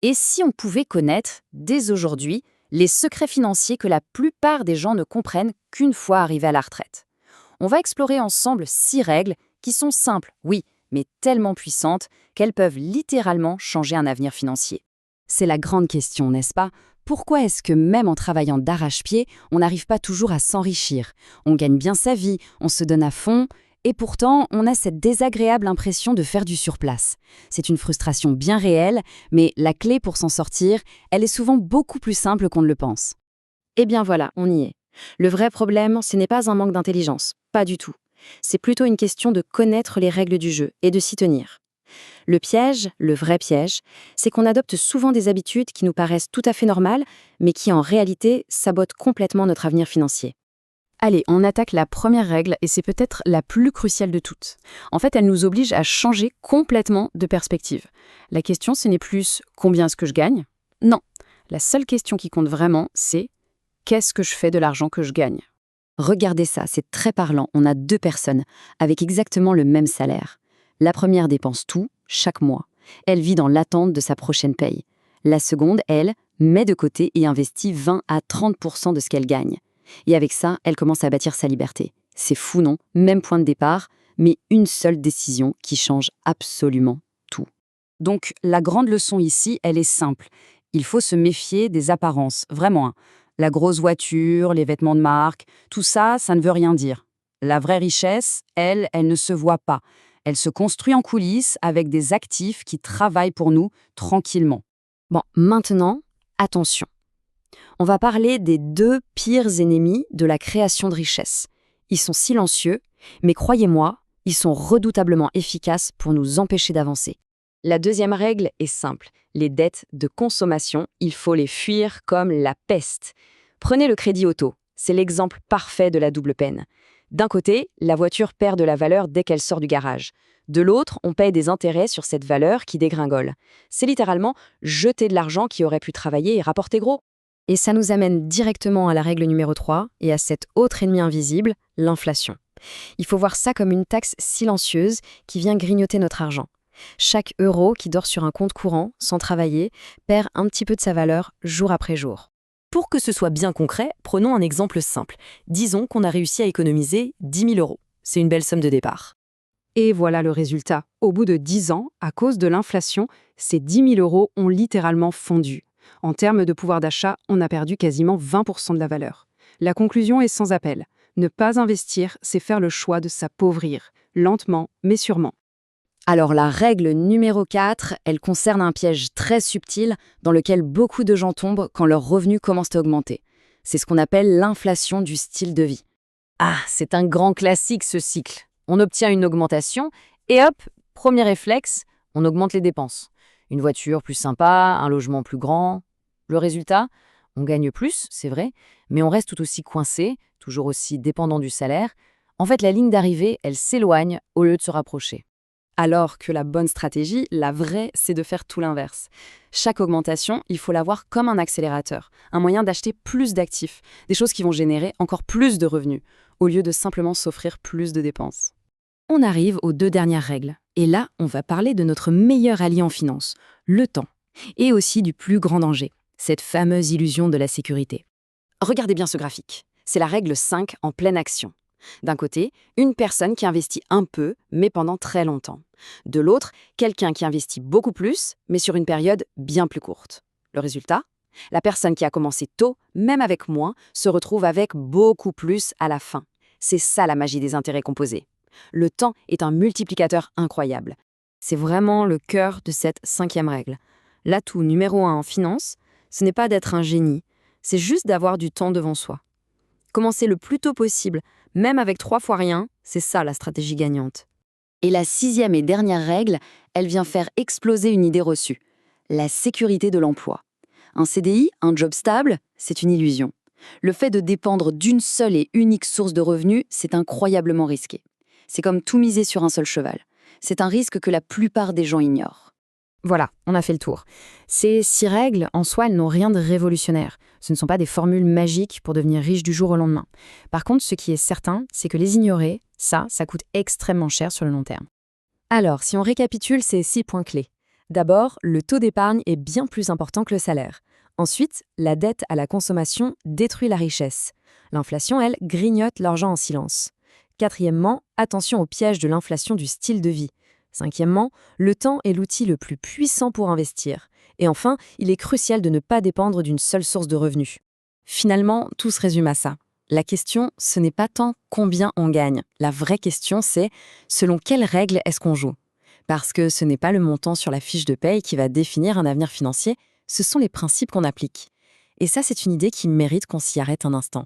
Et si on pouvait connaître, dès aujourd'hui, les secrets financiers que la plupart des gens ne comprennent qu'une fois arrivés à la retraite? On va explorer ensemble 6 règles qui sont simples, oui, mais tellement puissantes qu'elles peuvent littéralement changer un avenir financier. C'est la grande question, n'est-ce pas? Pourquoi est-ce que même en travaillant d'arrache-pied, on n'arrive pas toujours à s'enrichir? On gagne bien sa vie, on se donne à fond, et pourtant, on a cette désagréable impression de faire du surplace. C'est une frustration bien réelle, mais la clé pour s'en sortir, elle est souvent beaucoup plus simple qu'on ne le pense. Eh bien voilà, on y est. Le vrai problème, ce n'est pas un manque d'intelligence, pas du tout. C'est plutôt une question de connaître les règles du jeu et de s'y tenir. Le piège, le vrai piège, c'est qu'on adopte souvent des habitudes qui nous paraissent tout à fait normales, mais qui en réalité sabotent complètement notre avenir financier. Allez, on attaque la première règle et c'est peut-être la plus cruciale de toutes. En fait, elle nous oblige à changer complètement de perspective. La question, ce n'est plus combien est-ce que je gagne? Non, la seule question qui compte vraiment, c'est qu'est-ce que je fais de l'argent que je gagne? Regardez ça, c'est très parlant. On a 2 personnes avec exactement le même salaire. La première dépense tout, chaque mois. Elle vit dans l'attente de sa prochaine paye. La seconde, elle, met de côté et investit 20 à 30% de ce qu'elle gagne. Et avec ça, elle commence à bâtir sa liberté. C'est fou, non? Même point de départ, mais une seule décision qui change absolument tout. Donc, la grande leçon ici, elle est simple. Il faut se méfier des apparences, vraiment, hein. La grosse voiture, les vêtements de marque, tout ça, ça ne veut rien dire. La vraie richesse, elle ne se voit pas. Elle se construit en coulisses avec des actifs qui travaillent pour nous tranquillement. Bon, maintenant, attention. On va parler des 2 pires ennemis de la création de richesse. Ils sont silencieux, mais croyez-moi, ils sont redoutablement efficaces pour nous empêcher d'avancer. La deuxième règle est simple. Les dettes de consommation, il faut les fuir comme la peste. Prenez le crédit auto. C'est l'exemple parfait de la double peine. D'un côté, la voiture perd de la valeur dès qu'elle sort du garage. De l'autre, on paye des intérêts sur cette valeur qui dégringole. C'est littéralement jeter de l'argent qui aurait pu travailler et rapporter gros. Et ça nous amène directement à la règle numéro 3 et à cet autre ennemi invisible, l'inflation. Il faut voir ça comme une taxe silencieuse qui vient grignoter notre argent. Chaque euro qui dort sur un compte courant, sans travailler, perd un petit peu de sa valeur jour après jour. Pour que ce soit bien concret, prenons un exemple simple. Disons qu'on a réussi à économiser 10 000 euros. C'est une belle somme de départ. Et voilà le résultat. Au bout de 10 ans, à cause de l'inflation, ces 10 000 euros ont littéralement fondu. En termes de pouvoir d'achat, on a perdu quasiment 20% de la valeur. La conclusion est sans appel. Ne pas investir, c'est faire le choix de s'appauvrir, lentement mais sûrement. Alors la règle numéro 4, elle concerne un piège très subtil dans lequel beaucoup de gens tombent quand leurs revenus commencent à augmenter. C'est ce qu'on appelle l'inflation du style de vie. Ah, c'est un grand classique ce cycle. On obtient une augmentation et hop, premier réflexe, on augmente les dépenses. Une voiture plus sympa, un logement plus grand. Le résultat, on gagne plus, c'est vrai, mais on reste tout aussi coincé, toujours aussi dépendant du salaire. En fait, la ligne d'arrivée, elle s'éloigne au lieu de se rapprocher. Alors que la bonne stratégie, la vraie, c'est de faire tout l'inverse. Chaque augmentation, il faut la voir comme un accélérateur, un moyen d'acheter plus d'actifs, des choses qui vont générer encore plus de revenus, au lieu de simplement s'offrir plus de dépenses. On arrive aux 2 dernières règles. Et là, on va parler de notre meilleur allié en finance, le temps, et aussi du plus grand danger, cette fameuse illusion de la sécurité. Regardez bien ce graphique. C'est la règle 5 en pleine action. D'un côté, une personne qui investit un peu, mais pendant très longtemps. De l'autre, quelqu'un qui investit beaucoup plus, mais sur une période bien plus courte. Le résultat? La personne qui a commencé tôt, même avec moins, se retrouve avec beaucoup plus à la fin. C'est ça la magie des intérêts composés. Le temps est un multiplicateur incroyable. C'est vraiment le cœur de cette 5e règle. L'atout numéro 1 en finance, ce n'est pas d'être un génie, c'est juste d'avoir du temps devant soi. Commencer le plus tôt possible, même avec 3 fois rien, c'est ça la stratégie gagnante. Et la 6e et dernière règle, elle vient faire exploser une idée reçue. La sécurité de l'emploi. Un CDI, un job stable, c'est une illusion. Le fait de dépendre d'une seule et unique source de revenus, c'est incroyablement risqué. C'est comme tout miser sur un seul cheval. C'est un risque que la plupart des gens ignorent. Voilà, on a fait le tour. Ces 6 règles, en soi, elles n'ont rien de révolutionnaire. Ce ne sont pas des formules magiques pour devenir riche du jour au lendemain. Par contre, ce qui est certain, c'est que les ignorer, ça coûte extrêmement cher sur le long terme. Alors, si on récapitule ces 6 points clés. D'abord, le taux d'épargne est bien plus important que le salaire. Ensuite, la dette à la consommation détruit la richesse. L'inflation, elle, grignote l'argent en silence. Quatrièmement, attention au piège de l'inflation du style de vie. Cinquièmement, le temps est l'outil le plus puissant pour investir. Et enfin, il est crucial de ne pas dépendre d'une seule source de revenus. Finalement, tout se résume à ça. La question, ce n'est pas tant combien on gagne. La vraie question, c'est selon quelles règles est-ce qu'on joue? Parce que ce n'est pas le montant sur la fiche de paye qui va définir un avenir financier, ce sont les principes qu'on applique. Et ça, c'est une idée qui mérite qu'on s'y arrête un instant.